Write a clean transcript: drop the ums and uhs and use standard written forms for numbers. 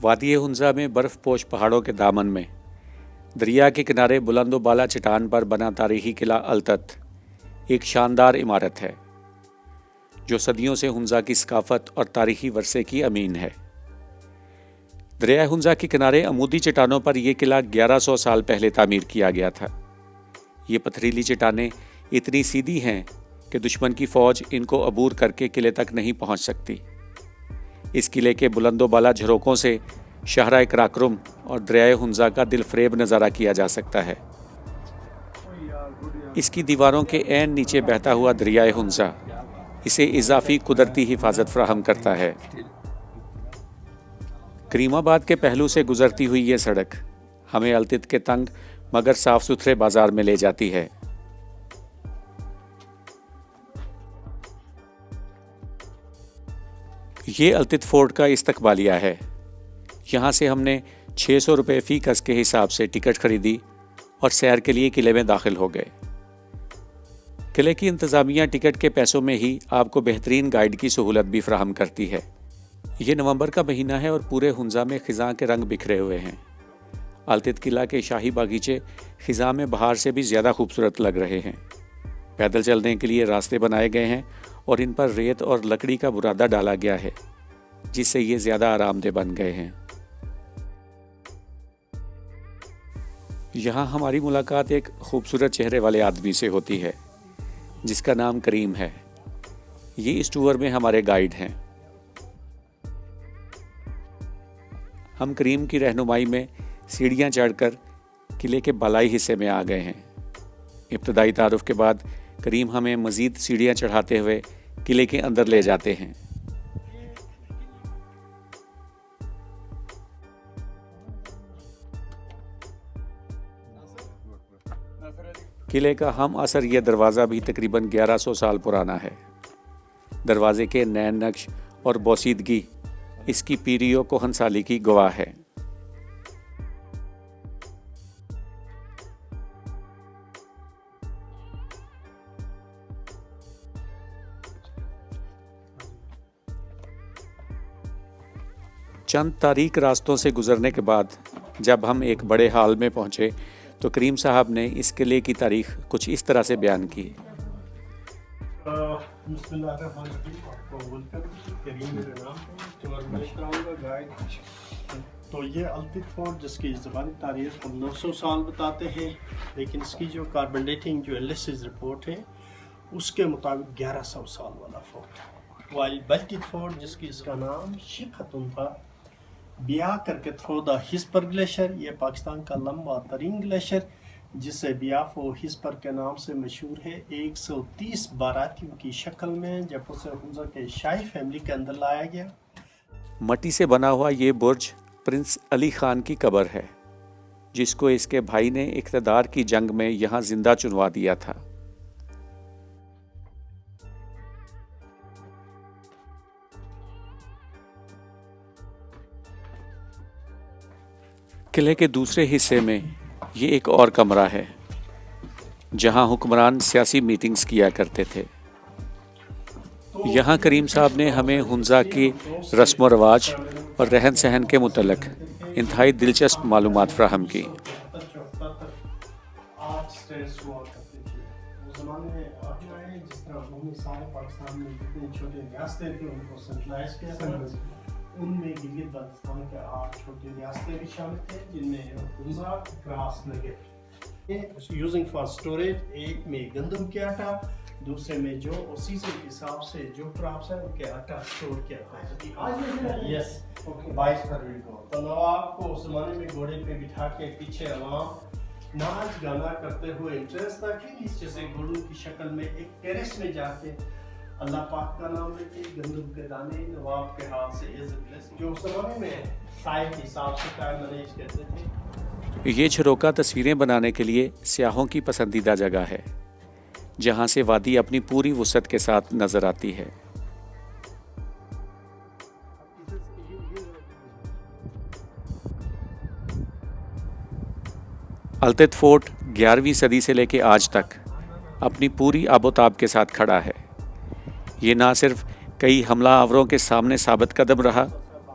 وادی ہنزا میں برف پوش پہاڑوں کے دامن میں دریا کے کنارے بلند و بالا چٹان پر بنا تاریخی قلعہ التت ایک شاندار عمارت ہے جو صدیوں سے ہنزا کی ثقافت اور تاریخی ورثے کی امین ہے۔ دریا ہنزا کے کنارے عمودی چٹانوں پر یہ قلعہ 1100 سال پہلے تعمیر کیا گیا تھا۔ یہ پتھریلی چٹانیں اتنی سیدھی ہیں کہ دشمن کی فوج ان کو عبور کر کے قلعے تک نہیں پہنچ سکتی۔ اس قلعے کے بلند و بالا جھروکوں سے شاہراہ قراقرم اور دریائے ہنزا کا دل فریب نظارہ کیا جا سکتا ہے۔ اس کی دیواروں کے عین نیچے بہتا ہوا دریائے ہنزا اسے اضافی قدرتی حفاظت فراہم کرتا ہے۔ کریم آباد کے پہلو سے گزرتی ہوئی یہ سڑک ہمیں التت کے تنگ مگر صاف ستھرے بازار میں لے جاتی ہے۔ یہ التت فورٹ کا استقبالیہ ہے۔ یہاں سے ہم نے 600 روپے فی کس کے حساب سے ٹکٹ خریدی اور سیر کے لیے قلعے میں داخل ہو گئے۔ قلعے کی انتظامیہ ٹکٹ کے پیسوں میں ہی آپ کو بہترین گائیڈ کی سہولت بھی فراہم کرتی ہے۔ یہ نومبر کا مہینہ ہے اور پورے ہنزا میں خزاں کے رنگ بکھرے ہوئے ہیں۔ التت قلعہ کے شاہی باغیچے خزاں میں بہار سے بھی زیادہ خوبصورت لگ رہے ہیں۔ پیدل چلنے کے لیے راستے بنائے گئے ہیں اور ان پر ریت اور لکڑی کا برادہ ڈالا گیا ہے جس سے یہ زیادہ آرام دہ بن گئے ہیں۔ یہاں ہماری ملاقات ایک خوبصورت چہرے والے آدمی سے ہوتی ہے جس کا نام کریم ہے۔ یہ اس ٹور میں ہمارے گائیڈ ہیں۔ ہم کریم کی رہنمائی میں سیڑھیاں چڑھ کر قلعے کے بالائی حصے میں آ گئے ہیں۔ ابتدائی تعارف کے بعد کریم ہمیں مزید سیڑھیاں چڑھاتے ہوئے قلعے کے اندر لے جاتے ہیں۔ قلعے کا ہم اثر یہ دروازہ بھی تقریباً 1100 سال پرانا ہے۔ دروازے کے نین نقش اور بوسیدگی اس کی پیری و کہن سالی کی گواہ ہے۔ چند تاریک راستوں سے گزرنے کے بعد جب ہم ایک بڑے ہال میں پہنچے تو کریم صاحب نے اس قلعے کی تاریخ کچھ اس طرح سے بیان کی۔ بسم اللہ الرحمن الرحیم، آپ کو ویلکم۔ کریم میرا نام ہے اور میں کراؤں گا گائیڈ۔ تو یہ التت فورٹ جس کی زبانی تاریخ ہم 900 سال بتاتے ہیں، لیکن اس کی جو کاربن ڈیٹنگ جو ایلسز رپورٹ ہے اس کے مطابق 1100 سال والا فورٹ ہے۔ وائل بلٹت فورٹ جس کی اس کا نام شیخ خاتون تھا، بیاہ کر کے تھرو دا ہسپر گلیشر، یہ پاکستان کا لمبا ترین گلیشر جس سے بیافو ہسپر کے نام سے مشہور ہے، 130 باراتیوں کی شکل میں جب اسے ہنزا کے شاہی فیملی کے اندر لایا گیا۔ مٹی سے بنا ہوا یہ برج پرنس علی خان کی قبر ہے جس کو اس کے بھائی نے اقتدار کی جنگ میں یہاں زندہ چنوا دیا تھا۔ قلعے کے دوسرے حصے میں یہ ایک اور کمرہ ہے جہاں حکمران سیاسی میٹنگز کیا کرتے تھے۔ یہاں کریم صاحب نے ہمیں ہنزا کی رسم و رواج اور رہن سہن کے متعلق انتہائی دلچسپ معلومات فراہم کی۔ ان میں گلگت بلتستان کے 8 چھوٹی ریاستیں بھی شامل تھے جن میں ہنزا، گراس نگر یوزنگ فار سٹوریج، ایک میں گندم کے آٹا، دوسرے میں جو سیزن کے حساب سے جو کراپس ہیں ان کے آٹا اسٹور کیا تھا۔ یس 22 فروری کو تو نواب کو اس زمانے میں گھوڑے پہ بٹھا کے پیچھے عوام ناچ گانا کرتے ہوئے انٹرسٹ تھا کہ اس جیسے گھوڑوں کی شکل میں ایک ٹیرس میں جا کے اللہ پاک کا نام لیتے، گندم کے دانے نواب کے ہاتھ سے عزت جو اس زمانے میں سائے کے حساب سے ٹائم مینیج کرتے تھے۔ یہ جھروکا تصویریں بنانے کے لیے سیاحوں کی پسندیدہ جگہ ہے جہاں سے وادی اپنی پوری وسعت کے ساتھ نظر آتی ہے۔ التت فورٹ 11ویں صدی سے لے کے آج تک اپنی پوری آب و تاب کے ساتھ کھڑا ہے۔ یہ نہ صرف کئی حملہ آوروں کے سامنے ثابت قدم رہا